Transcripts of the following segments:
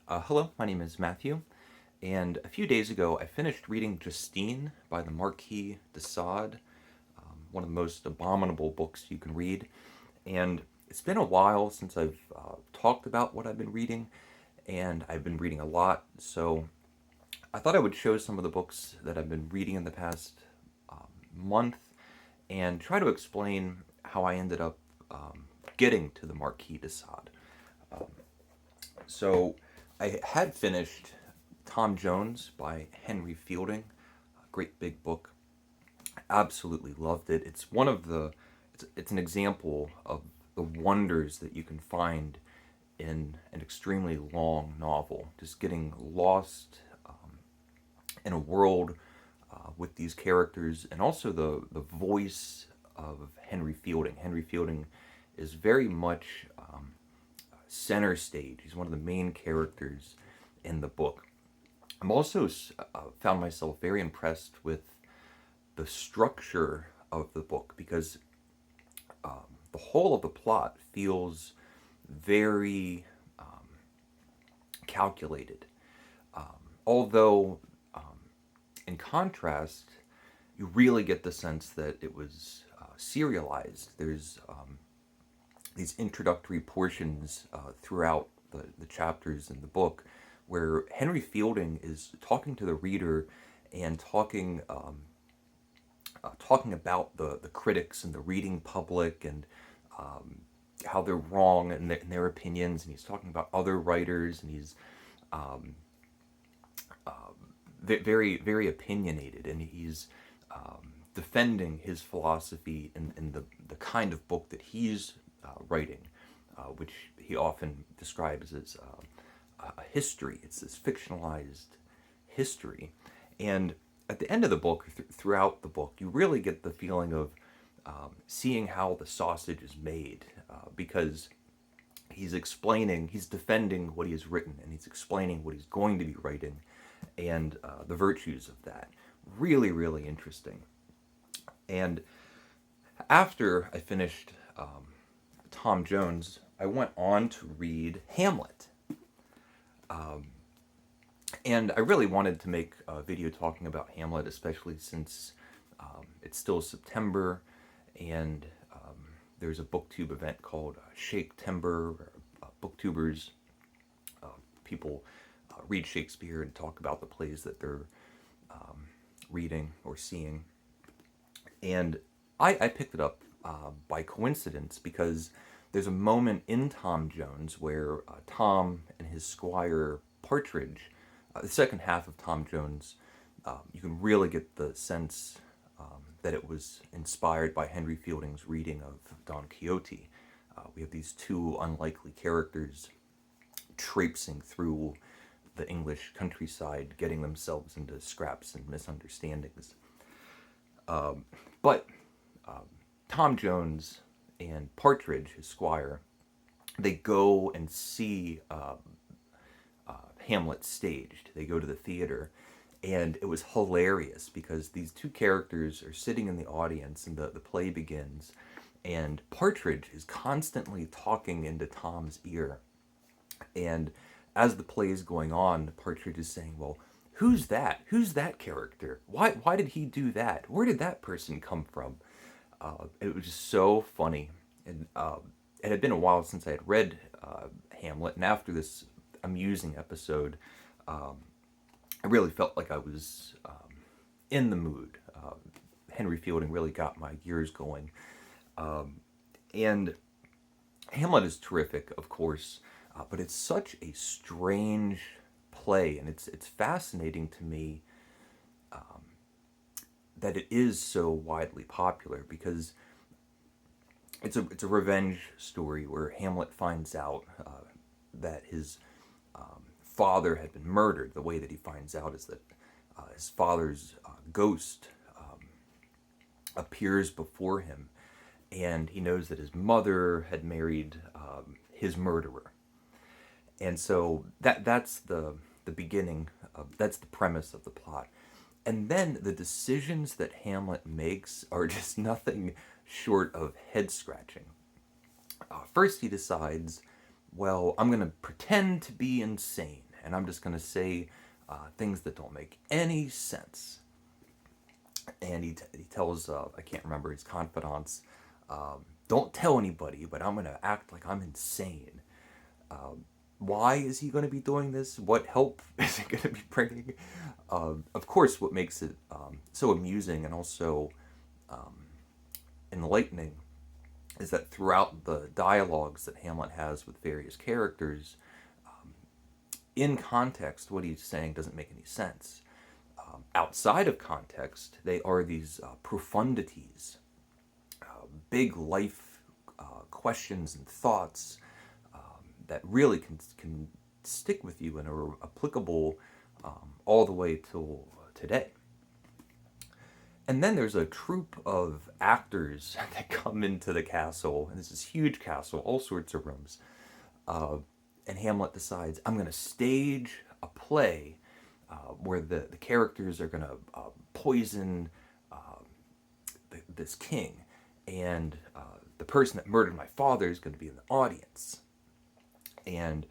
Hello, my name is Matthew, and a few days ago I finished reading Justine by the Marquis de Sade, one of the most abominable books you can read. And it's been a while since I've talked about what I've been reading, and I've been reading a lot, so I thought I would show some of the books that I've been reading in the past month and try to explain how I ended up getting to the Marquis de Sade. So I had finished Tom Jones by Henry Fielding, a great big book. Absolutely loved it. It's one of the it's an example of the wonders that you can find in an extremely long novel. Just getting lost in a world with these characters, and also the voice of Henry Fielding. Henry Fielding is very much center stage. He's one of the main characters in the book. I'm also found myself very impressed with the structure of the book because the whole of the plot feels very calculated. Although, in contrast, you really get the sense that it was serialized. There's these introductory portions throughout the chapters in the book where Henry Fielding is talking to the reader and talking about the critics and the reading public and how they're wrong in their opinions, and he's talking about other writers, and he's very very opinionated, and he's defending his philosophy in the kind of book that he's writing, which he often describes as a history. It's this fictionalized history. And at the end of the book, throughout the book, you really get the feeling of seeing how the sausage is made, because he's defending what he has written, and he's explaining what he's going to be writing, and the virtues of that. Really, really interesting. And after I finished Tom Jones, I went on to read Hamlet. And I really wanted to make a video talking about Hamlet, especially since it's still September, and there's a booktube event called Shake Timber, where booktubers, people read Shakespeare and talk about the plays that they're reading or seeing. And I picked it up by coincidence because there's a moment in Tom Jones where Tom and his squire Partridge, the second half of Tom Jones, you can really get the sense that it was inspired by Henry Fielding's reading of Don Quixote. We have these two unlikely characters traipsing through the English countryside, getting themselves into scraps and misunderstandings. But Tom Jones and Partridge, his squire, they go and see Hamlet staged. They go to the theater, and it was hilarious because these two characters are sitting in the audience, and the play begins, and Partridge is constantly talking into Tom's ear. And as the play is going on, Partridge is saying, well, who's that? Who's that character? Why did he do that? Where did that person come from? It was just so funny. And it had been a while since I had read Hamlet, and after this amusing episode, I really felt like I was in the mood. Henry Fielding really got my gears going. And Hamlet is terrific, of course, but it's such a strange play, and it's fascinating to me that it is so widely popular, because it's a revenge story where Hamlet finds out that his father had been murdered. The way that he finds out is that his father's ghost appears before him, and he knows that his mother had married his murderer. And so that's the beginning that's the premise of the plot. And then the decisions that Hamlet makes are just nothing short of head scratching. First, he decides, well, I'm going to pretend to be insane, and I'm just going to say things that don't make any sense. And he tells, I can't remember, his confidants, don't tell anybody, but I'm going to act like I'm insane. Why is he going to be doing this? What help is it going to be bringing? Of course, what makes it so amusing and also enlightening is that throughout the dialogues that Hamlet has with various characters, in context, what he's saying doesn't make any sense. Outside of context, they are these profundities, big life questions and thoughts that really can stick with you and are applicable all the way till today. And then there's a troupe of actors that come into the castle, and it's this huge castle, all sorts of rooms. And Hamlet decides, I'm going to stage a play where the characters are going to poison this king, and the person that murdered my father is going to be in the audience. And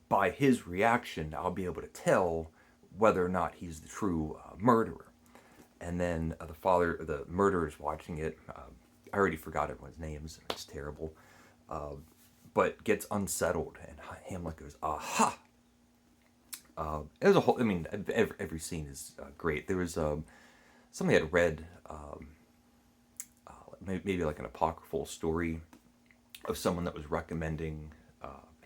by his reaction, I'll be able to tell whether or not he's the true murderer. And then the murderer's watching it. I already forgot everyone's names. It's terrible. But gets unsettled, and Hamlet goes, aha! There's a whole, I mean, every scene is great. There was somebody had read maybe like an apocryphal story of someone that was recommending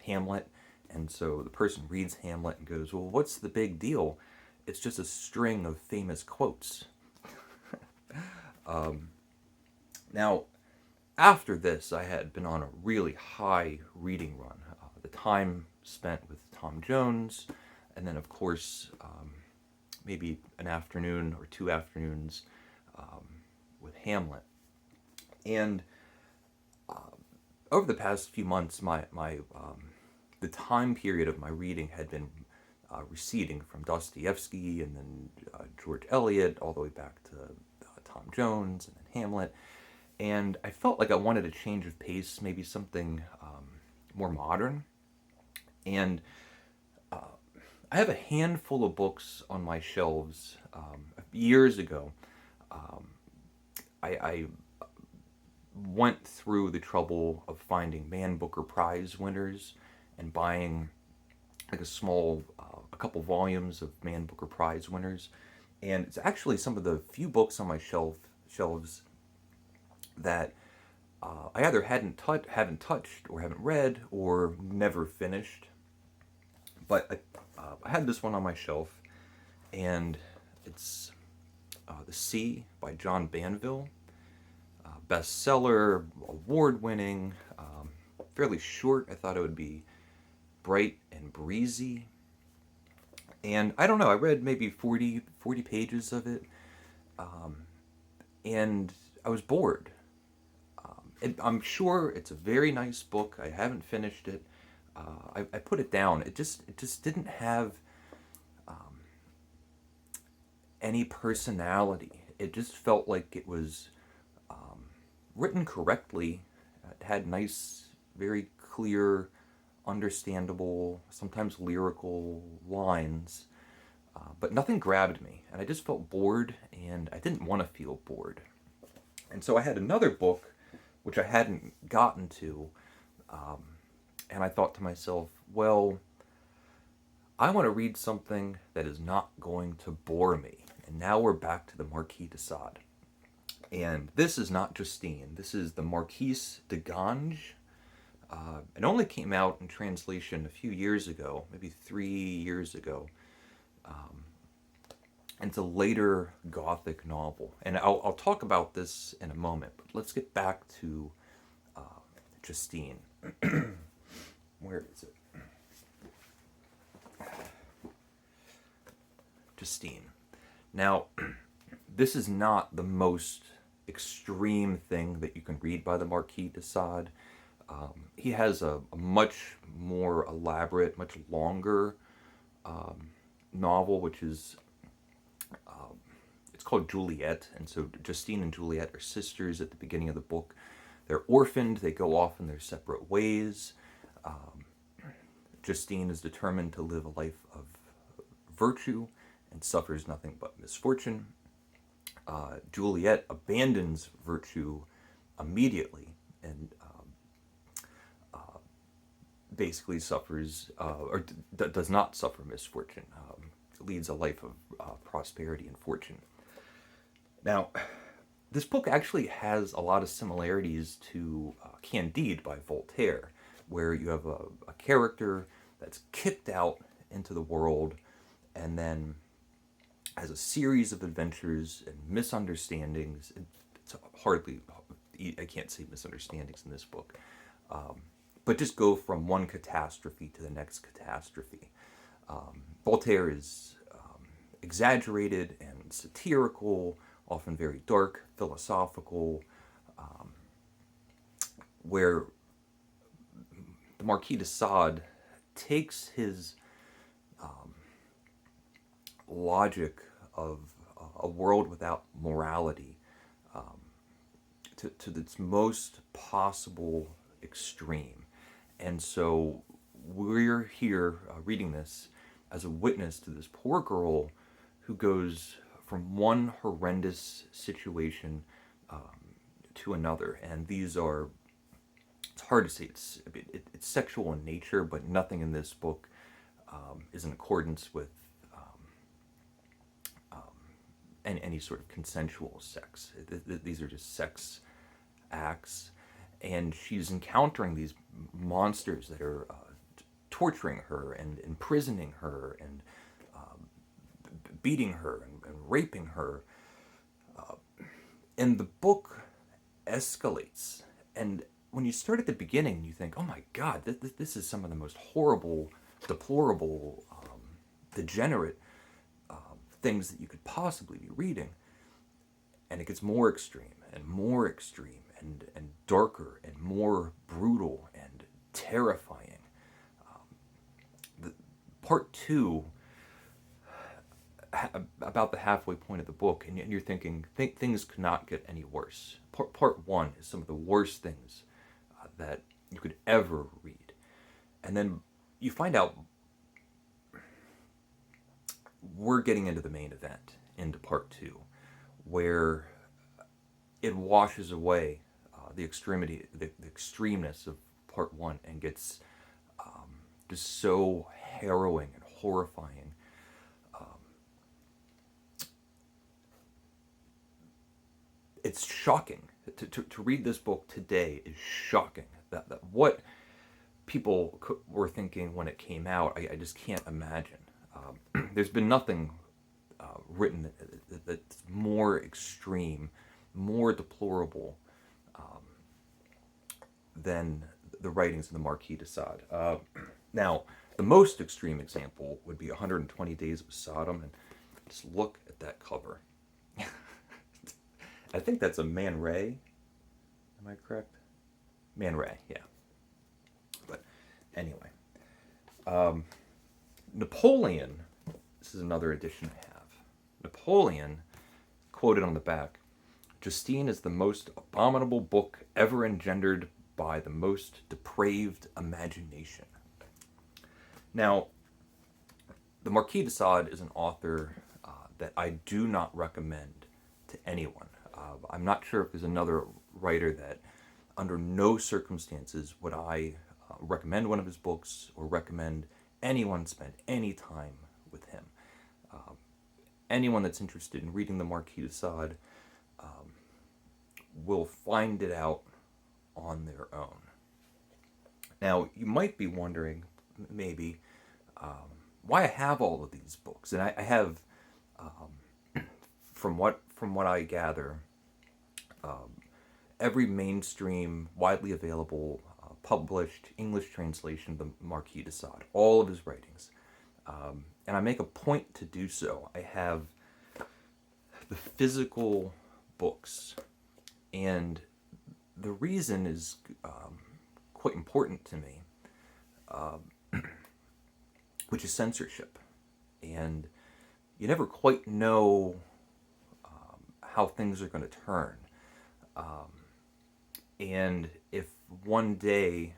Hamlet. And so the person reads Hamlet and goes, well, what's the big deal? It's just a string of famous quotes. Now, after this, I had been on a really high reading run. The time spent with Tom Jones, and then, of course, maybe an afternoon or 2 afternoons with Hamlet. And over the past few months, the time period of my reading had been receding from Dostoevsky and then George Eliot all the way back to Tom Jones and then Hamlet. And I felt like I wanted a change of pace, maybe something more modern. And I have a handful of books on my shelves. Years ago, I went through the trouble of finding Man Booker Prize winners and buying like a couple volumes of Man Booker Prize winners. And it's actually some of the few books on my shelves that I either haven't touched or haven't read or never finished. But I had this one on my shelf, and it's The Sea by John Banville. Bestseller, award-winning, fairly short. I thought it would be bright and breezy. And I don't know, I read maybe 40 pages of it, and I was bored. I'm sure it's a very nice book. I haven't finished it. I put it down. It just didn't have any personality. It just felt like it was written correctly. It had nice, very clear, understandable, sometimes lyrical lines, but nothing grabbed me, and I just felt bored, and I didn't want to feel bored. And so I had another book, which I hadn't gotten to, and I thought to myself, well, I want to read something that is not going to bore me. And now we're back to the Marquis de Sade. And this is not Justine. This is the Marquise de Ganges. It only came out in translation a few years ago, maybe 3 years ago. And it's a later Gothic novel. And I'll talk about this in a moment, but let's get back to Justine. Where is it? Justine. Now, this is not the most extreme thing that you can read by the Marquis de Sade. He has a much more elaborate, much longer novel, which is, it's called Juliet. And so Justine and Juliet are sisters at the beginning of the book. They're orphaned. They go off in their separate ways. Justine is determined to live a life of virtue and suffers nothing but misfortune. Juliet abandons virtue immediately and basically suffers, does not suffer misfortune, leads a life of prosperity and fortune. Now, this book actually has a lot of similarities to Candide by Voltaire, where you have a character that's kicked out into the world and then has a series of adventures and misunderstandings. It's hardly, I can't say misunderstandings in this book, but just go from one catastrophe to the next catastrophe. Voltaire is exaggerated and satirical, often very dark, philosophical, where the Marquis de Sade takes his logic of a world without morality to its most possible extreme. And so we're here reading this as a witness to this poor girl who goes from one horrendous situation to another. And these are, it's hard to say, it's sexual in nature, but nothing in this book is in accordance with any sort of consensual sex. These are just sex acts, and she's encountering these monsters that are torturing her and imprisoning her and beating her and raping her. And the book escalates. And when you start at the beginning, you think, oh my God, this is some of the most horrible, deplorable, degenerate things that you could possibly be reading. And it gets more extreme and darker and more brutal and terrifying. Part two, about the halfway point of the book, and you're thinking things could not get any worse. Part one is some of the worst things that you could ever read. And then you find out we're getting into the main event, into part two, where it washes away the extremity, the extremeness of part one, and gets just so harrowing and horrifying. It's shocking. To read this book today is shocking. That what people were thinking when it came out, I just can't imagine. There's been nothing written that's more extreme, more deplorable than the writings of the Marquis de Sade. Now, the most extreme example would be 120 Days of Sodom, and just look at that cover. I think that's a Man Ray. Am I correct? Man Ray, yeah. But anyway, Napoleon. This is another edition I have. Napoleon, quoted on the back, Justine is the most abominable book ever engendered by the most depraved imagination. Now, the Marquis de Sade is an author that I do not recommend to anyone. I'm not sure if there's another writer that, under no circumstances, would I recommend one of his books or recommend anyone spend any time with him. Anyone that's interested in reading the Marquis de Sade will find it out on their own. Now, you might be wondering, maybe, why I have all of these books. And I have, from what I gather, every mainstream, widely available, published English translation of the Marquis de Sade, all of his writings. And I make a point to do so. I have the physical books, and the reason is quite important to me, which is censorship. And you never quite know how things are going to turn. And if one day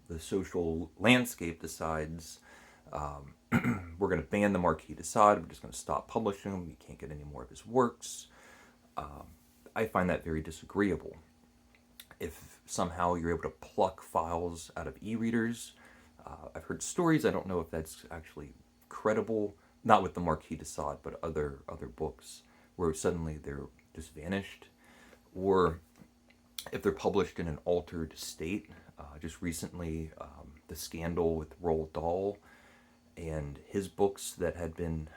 the social landscape decides we're going to ban the Marquis de Sade, we're just going to stop publishing him, you can't get any more of his works. I find that very disagreeable. If somehow you're able to pluck files out of e-readers, I've heard stories, I don't know if that's actually credible, not with the Marquis de Sade, but other books, where suddenly they're just vanished, or if they're published in an altered state. Just recently, the scandal with Roald Dahl and his books that had been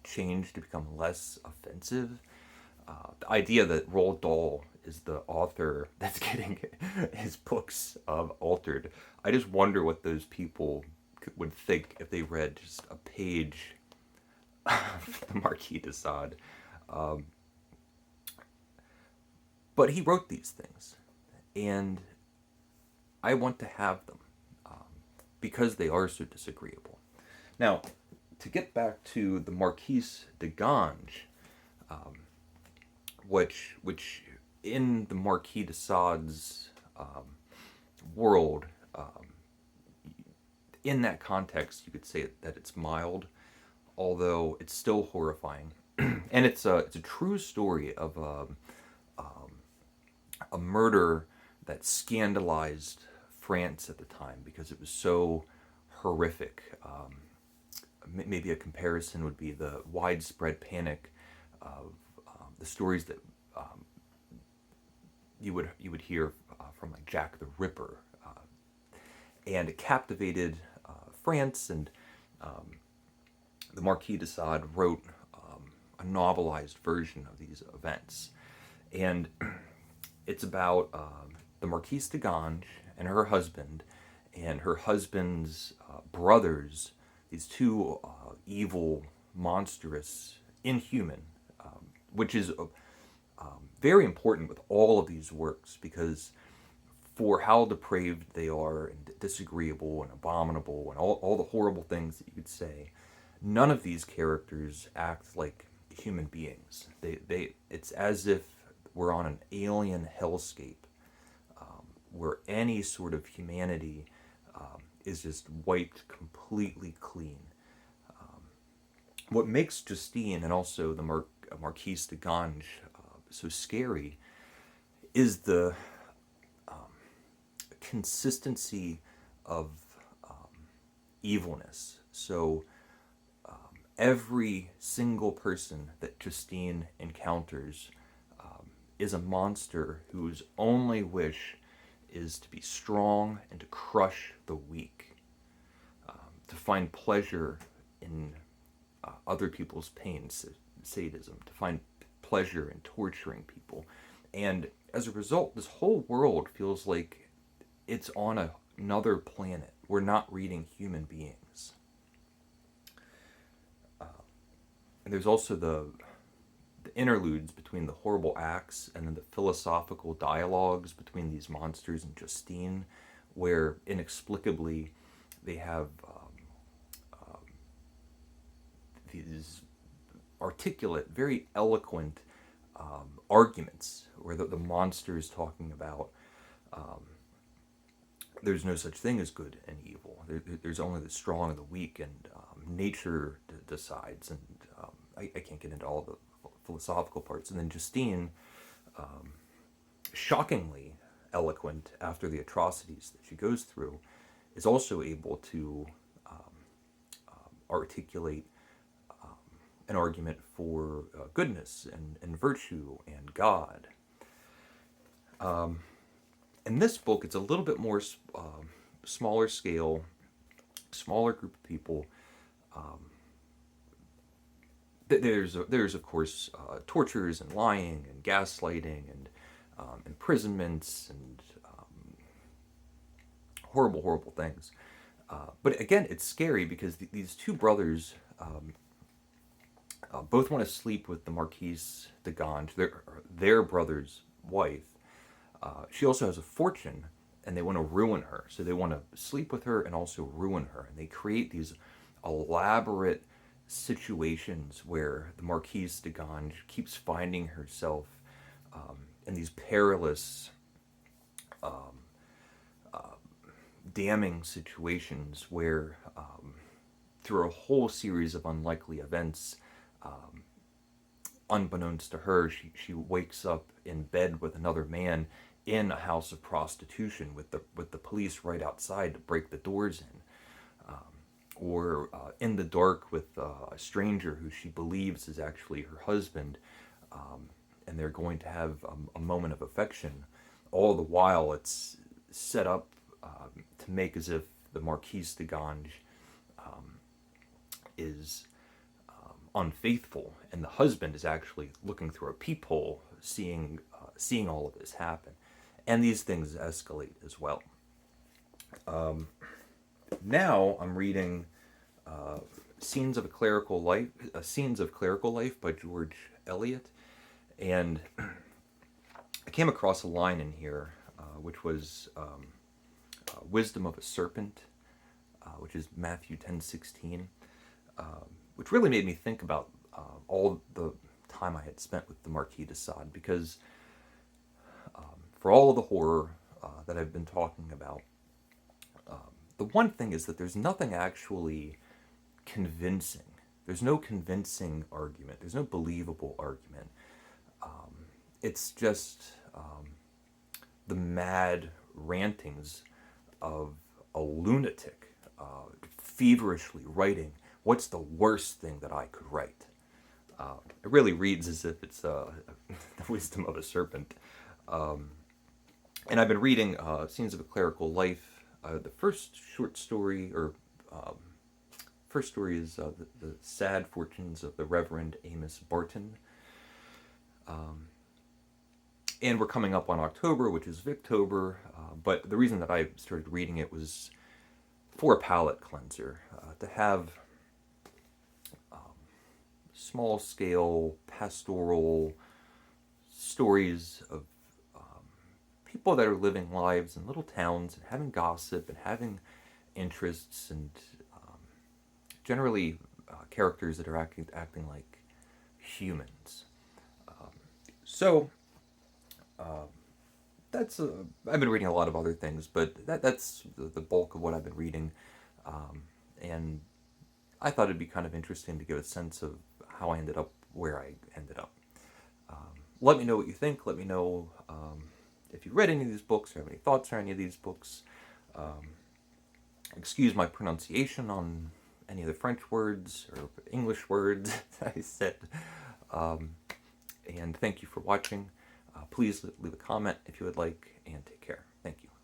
changed to become less offensive. The idea that Roald Dahl is the author that's getting his books altered. I just wonder what those people would think if they read just a page of the Marquis de Sade. But he wrote these things, and I want to have them because they are so disagreeable. Now, to get back to the Marquise de Gange, which in the Marquis de Sade's world, in that context, you could say that it's mild, although it's still horrifying. And it's a true story of a murder that scandalized France at the time because it was so horrific. Maybe a comparison would be the widespread panic of the stories that you would hear from like Jack the Ripper, and it captivated France. And the Marquis de Sade wrote a novelized version of these events, and it's about the Marquise de Gange and her husband's brothers, these two evil, monstrous, inhuman, which is very important with all of these works, because for how depraved they are and disagreeable and abominable and all the horrible things that you could say, none of these characters act like human beings. It's as if we're on an alien hellscape, where any sort of humanity is just wiped completely clean. What makes Justine and also the Marquise de Gange so scary is the consistency of evilness. So every single person that Justine encounters is a monster whose only wish is to be strong and to crush the weak, to find pleasure in other people's pain, sadism, to find pleasure in torturing people. And as a result, this whole world feels like it's on another planet. We're not reading human beings. And there's also the interludes between the horrible acts and then the philosophical dialogues between these monsters and Justine, where inexplicably they have these articulate, very eloquent arguments where the monster is talking about there's no such thing as good and evil. There's only the strong and the weak, and nature decides. And I can't get into all the philosophical parts. And then Justine, shockingly eloquent after the atrocities that she goes through, is also able to articulate an argument for goodness and virtue and God. In this book, it's a little bit more smaller scale, smaller group of people. There's of course tortures and lying and gaslighting and imprisonments and horrible things. But again, it's scary because these two brothers both want to sleep with the Marquise de Gange, their brother's wife. She also has a fortune, and they want to ruin her. So they want to sleep with her and also ruin her. And they create these elaborate situations where the Marquise de Gange keeps finding herself in these perilous damning situations where, through a whole series of unlikely events, um, unbeknownst to her, she wakes up in bed with another man in a house of prostitution with the police right outside to break the doors in, or in the dark with a stranger who she believes is actually her husband, and they're going to have a moment of affection. All the while, it's set up to make as if the Marquise de Gange is unfaithful, and the husband is actually looking through a peephole, seeing all of this happen, and these things escalate as well. Now I'm reading Scenes of Clerical Life by George Eliot, and I came across a line in here, which was "Wisdom of a Serpent," which is Matthew 10:16, which really made me think about all the time I had spent with the Marquis de Sade, because for all of the horror that I've been talking about, the one thing is that there's nothing actually convincing. There's no convincing argument. There's no believable argument. It's just the mad rantings of a lunatic feverishly writing, what's the worst thing that I could write? It really reads as if it's the wisdom of a serpent. And I've been reading Scenes of a Clerical Life. The first short story, or first story is the Sad Fortunes of the Reverend Amos Barton. And we're coming up on October, which is Victober, but the reason that I started reading it was for a palate cleanser, to have small-scale pastoral stories of people that are living lives in little towns and having gossip and having interests, and generally characters that are acting like humans. So that's I've been reading a lot of other things, but that's the bulk of what I've been reading, and I thought it'd be kind of interesting to give a sense of how I ended up where I ended up. Let me know what you think. Let me know if you've read any of these books or have any thoughts on any of these books. Excuse my pronunciation on any of the French words or English words I said. And thank you for watching. Please leave a comment if you would like, and take care. Thank you.